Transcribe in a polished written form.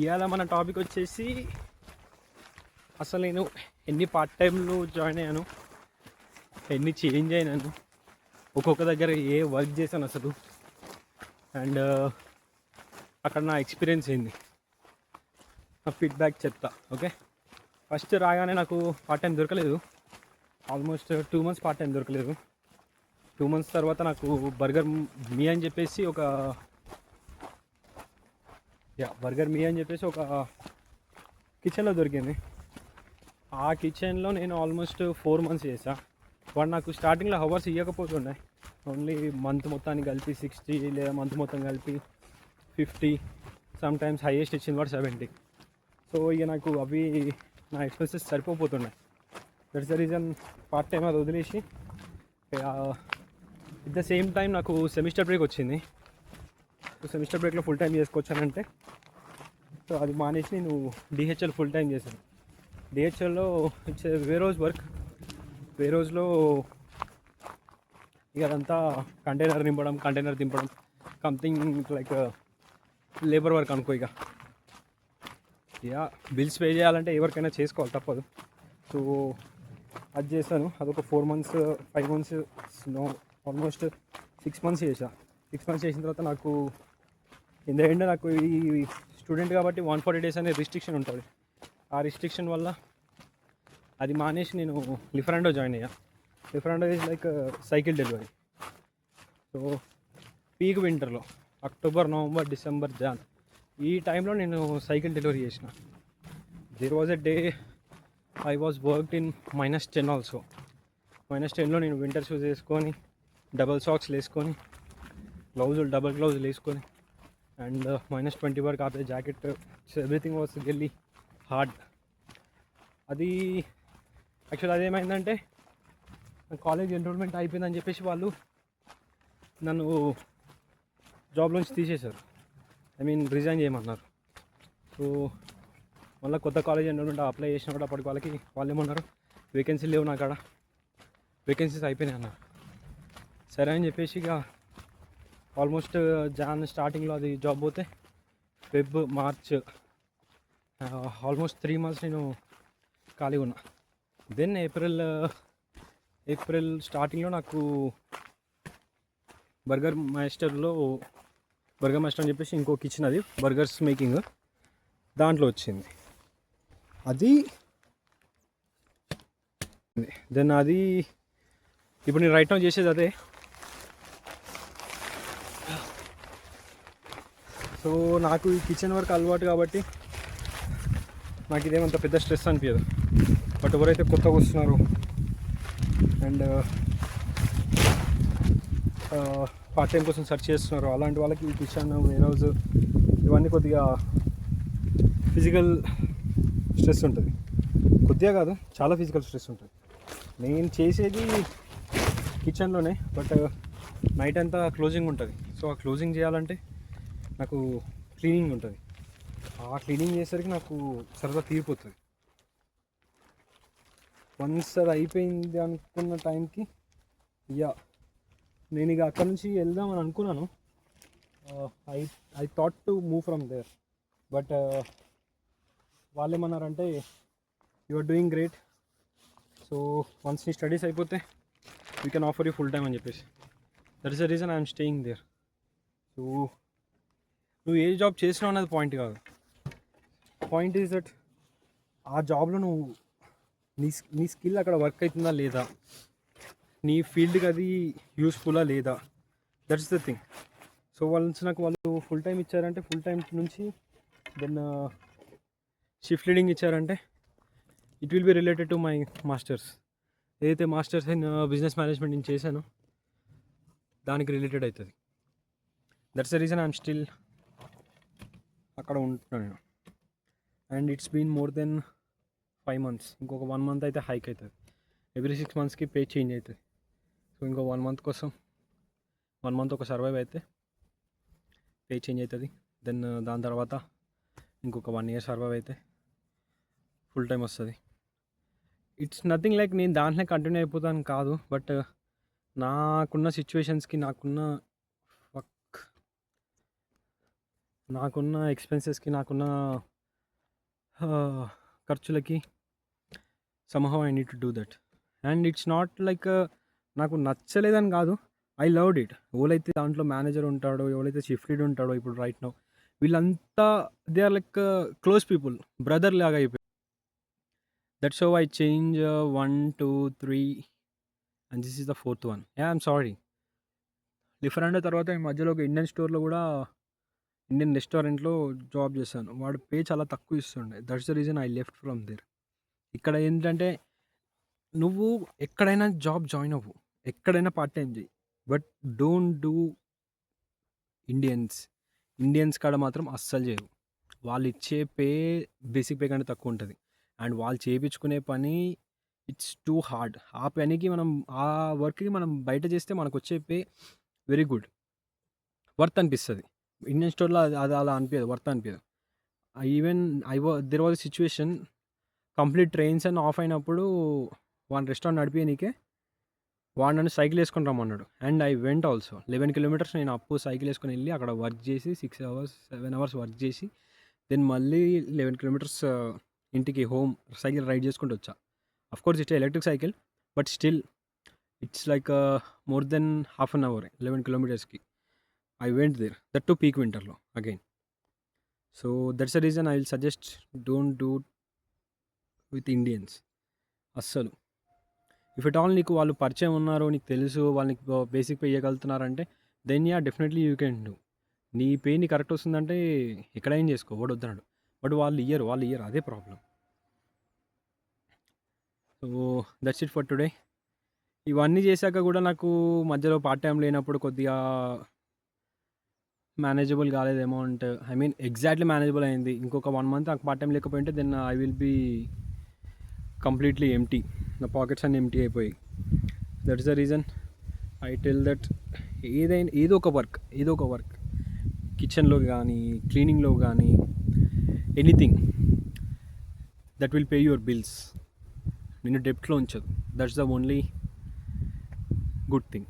ఇవాళ మన టాపిక్ వచ్చేసి అసలు నేను ఎన్ని పార్ట్ టైంలు జాయిన్ అయ్యాను, ఎన్ని చేంజ్ అయినాను, ఒక్కొక్క దగ్గర ఏ వర్క్ చేశాను అసలు, అండ్ అక్కడ నా ఎక్స్పీరియన్స్ ఏంది, నా ఫీడ్బ్యాక్ చెప్తా. ఓకే, ఫస్ట్ రాగానే నాకు పార్ట్ టైం దొరకలేదు. ఆల్మోస్ట్ 2 months పార్ట్ టైం దొరకలేదు. 2 months తర్వాత నాకు బర్గర్ మీ అని చెప్పేసి ఒక కిచెన్లో దొరికింది. ఆ కిచెన్లో నేను ఆల్మోస్ట్ 4 months చేసా. వాడు నాకు స్టార్టింగ్లో హవర్స్ ఇవ్వకపోతుండే, ఓన్లీ మంత్ మొత్తానికి కలిపి 60 లేదా మంత్ మొత్తం కలిపి 50, సమ్ టైమ్స్ హైయెస్ట్ ఇచ్చింది వాడు 70. సో ఇక నాకు అవి నా ఎక్స్పెన్సెస్ సరిపోతుండే. That's the reason part time అది వదిలేసి ఎట్ ద సేమ్ టైం నాకు సెమిస్టర్ బ్రేక్ వచ్చింది. సో సెమిస్టర్ బ్రేక్లో ఫుల్ టైం చేసుకోవచ్చానంటే సో అది మానేసి నేను డిహెచ్ఎల్ ఫుల్ టైం చేశాను. డిహెచ్ఎల్లో ఇట్స్ వేరోజ్ వర్క్. వేరోజ్లో ఇక అదంతా కంటైనర్ దింపడం సంథింగ్ లైక్ లేబర్ వర్క్ అనుకో. ఇక బిల్స్ పే చేయాలంటే ఎవరికైనా చేసుకోవాలి, తప్పదు. సో అది చేశాను. అదొక 4 months 5 months ఆల్మోస్ట్ 6 months చేసా. 6 months చేసిన తర్వాత నాకు ఇన్ ద ఎండ్ నాకు ఈ స్టూడెంట్ కాబట్టి 140 days అనే రిస్ట్రిక్షన్ ఉంటుంది. ఆ రిస్ట్రిక్షన్ వల్ల అది మానేసి నేను లిఫరాండో జాయిన్ అయ్యా. Lieferando is like cycle delivery. So peak వింటర్లో అక్టోబర్, నవంబర్, డిసెంబర్, జాన్ ఈ టైంలో నేను సైకిల్ డెలివరీ చేసిన. There was a day I was worked in -10 also. -10లో నేను వింటర్ షూస్ వేసుకొని, డబల్ సాక్స్ వేసుకొని, డబల్ గ్లౌజులు వేసుకొని, అండ్ -20 వరకు ఆపే jacket. Everything was really hard. అది యాక్చువల్ అదేమైందంటే కాలేజ్ ఎన్రోల్మెంట్ అయిపోయిందని చెప్పేసి వాళ్ళు నన్ను జాబ్లోంచి తీసేశారు. రిజైన్ చేయమన్నారు. సో మళ్ళీ కొత్త కాలేజ్ ఎన్రోల్మెంట్ అప్లై చేసిన కూడా అప్పటికి వాళ్ళు ఏమన్నారు, వేకెన్సీ లేవు నా కాడ, వేకెన్సీస్ అయిపోయినాయి అన్నారు. సరే అని చెప్పేసి ఇక ఆల్మోస్ట్ జాన్ స్టార్టింగ్లో అది జాబ్ పోతే ఫెబ్, మార్చ్ ఆల్మోస్ట్ 3 months నేను ఖాళీగా ఉన్నా. దెన్ ఏప్రిల్ స్టార్టింగ్లో నాకు బర్గర్ మాస్టర్ అని చెప్పేసి ఇంకో కిచెన్, అది బర్గర్స్ మేకింగ్, దాంట్లో వచ్చింది. అది దెన్ అది ఇప్పుడు నేను రైట్ నౌ చేసేది అదే. సో నాకు ఈ కిచెన్ వర్క్ అలవాటు కాబట్టి నాకు ఇదేమంత పెద్ద స్ట్రెస్ అనిపించదు. బట్ ఎవరైతే కొత్తగా వస్తున్నారు అండ్ పార్ట్ టైం కోసం సెర్చ్ చేస్తున్నారో అలాంటి వాళ్ళకి ఈ కిచెన్, వేర్హౌస్ ఇవన్నీ కొద్దిగా ఫిజికల్ స్ట్రెస్ ఉంటుంది. కొద్దిగా కాదు, చాలా ఫిజికల్ స్ట్రెస్ ఉంటుంది. నేను చేసేది కిచెన్లోనే, బట్ నైట్ అంతా క్లోజింగ్ ఉంటుంది. సో ఆ క్లోజింగ్ చేయాలంటే నాకు క్లీనింగ్ ఉంటుంది. ఆ క్లీనింగ్ చేసేసరికి నాకు సరదా తీరిపోతుంది. వన్స్ అది అయిపోయింది అనుకున్న టైంకి నేను ఇక అక్కడ నుంచి వెళ్దామని అనుకున్నాను. I thought to move from there, but వాళ్ళు ఏమన్నారంటే you are doing great, so once నీ స్టడీస్ అయిపోతే we can offer you full time అని చెప్పేసి. That is the reason I'm staying there. So నువ్వు ఏ జాబ్ చేసినావు అన్నది పాయింట్ కాదు. పాయింట్ ఈజ్ దట్ ఆ జాబ్లో నువ్వు నీ స్కిల్ అక్కడ వర్క్ అవుతుందా లేదా, నీ ఫీల్డ్కి అది యూస్ఫుల్లా లేదా, దట్స్ ద థింగ్. సో వాళ్ళు ఫుల్ టైం ఇచ్చారంటే ఫుల్ టైం నుంచి దెన్ షిఫ్ట్ లీడింగ్ ఇచ్చారంటే it will be related to my masters. ఏదైతే మాస్టర్స్ ఇన్ బిజినెస్ మేనేజ్మెంట్ నేను చేశానో దానికి రిలేటెడ్ అవుతుంది. That's the reason I'm still అక్కడ ఉంటున్నాను నేను. And it's been more than 5 months. ఇంకొక 1 month అయితే హైక్ అవుతుంది. ఎవ్రీ 6 monthsకి పే చేంజ్ అవుతుంది. సో ఇంకో 1 month కోసం 1 month ఒక సర్వైవ్ అయితే పే చేంజ్ అవుతుంది. దెన్ దాని తర్వాత ఇంకొక 1 year సర్వైవ్ అయితే ఫుల్ టైం వస్తుంది. ఇట్స్ నథింగ్ లైక్ నేను దాంట్లో కంటిన్యూ అయిపోతాను కాదు, బట్ నాకున్న సిచ్యువేషన్స్కి, నాకున్న వర్క్ నాకున్న ఎక్స్‌పెన్సెస్‌కి, నాకున్న ఖర్చులకి somehow I need to do that. And it's not like నాకు నచ్చలేదని కాదు. I loved it. ఎవలైతే దాంట్లో మేనేజర్ ఉంటాడో, ఎవరైతే షిఫ్ట్ లీడ్ ఉంటాడో ఇప్పుడు రైట్ నౌ వీళ్ళంతా they are like close people. Brother లాగా అయిపోయారు. That's how I change 1, 2, 3 and this is the fourth one. Yeah! I'm sorry. Different తర్వాత ఈ మధ్యలో ఒక ఇండియన్ స్టోర్‌లో కూడా ఇండియన్ రెస్టారెంట్‌లో జాబ్ చేశాను. వాడు పే చాలా తక్కువ ఇస్తుండే. That's the reason I left from there. ఇక్కడ ఏంటంటే నువ్వు ఎక్కడైనా జాబ్ జాయిన్ అవ్వు. ఎక్కడైనా పార్ట్ టైమ్ చెయ్యి. But don't do Indians. Indians కాడ మాత్రం అస్సలు చేయవు. వాళ్ళు ఇచ్చే పే బేసిక్ పే కంటే తక్కువ ఉంటది. అండ్ వాళ్ళు చేపించుకునే పని ఇట్స్ టూ హార్డ్. ఆ పనికి మనం ఆ వర్క్‌కి మనం బయట చేస్తే మనకొచ్చే పే వెరీ గుడ్. వర్త్ అనిపిస్తది. ఇండియన్ స్టోర్‌లో అది అలా అనిపియదు. వర్త్ అనిపియదు. Even there was a situation complete trains అన్నీ ఆఫ్ అయినప్పుడు వాని రెస్టారెంట్ నడిపియనీకే వాడు నన్ను సైకిల్ ఏసుకొని రమ్మన్నాడు. And I went also. 11 kilometres నేను సైకిల్ ఏసుకొని ఎళ్ళి అక్కడ వర్క్ చేసి 6 అవర్స్, 7 అవర్స్ వర్క్ చేసి దెన్ మళ్ళీ 11 కిలోమీటర్స్ ఇంటికి హోమ్ సైకిల్ రైడ్ చేసుకుంటూ వచ్చా. Of course it's electric cycle. But still it's like more than half an hour 11 కిలోమీటర్స్‌కి. I went there. That to peak వింటర్‌లో again. So that's the reason I will suggest don't do with Indians అస్సలు. If at all నీకు వాళ్ళు పరిచయం ఉన్నారు, నీకు తెలుసు, వాళ్ళు నీకు బేసిక్ పే ఇయ్యగలుగుతున్నారంటే then yeah! Definitely you can do. నీ పే నీకు కరెక్ట్ వస్తుందంటే ఎక్కడైనా చేసుకో. ఎవడు వద్దనడు. బట్ వాళ్ళు ఇయ్యరు. అదే problem. So that's it for today. ఇవన్నీ చేశాక కూడా నాకు మధ్యలో పార్ట్ టైమ్ లేనప్పుడు కొద్దిగా మేనేజబుల్ కాలేదు amount. I mean exactly manageable అయింది. ఇంకొక 1 మంత్ నాకు పార్ట్ టైమ్ లేకపోయింటే then I will be completely empty. నా పాకెట్స్ అన్నీ ఎంప్టీ అయిపోయాయి. That is the reason I tell that ఏదో ఒక వర్క్ కిచెన్‌లో గానీ, క్లీనింగ్‌లో గానీ anything that will pay your bills. నిన్ను డెబ్ట్‌లో ఉంచదు. That's the only good thing.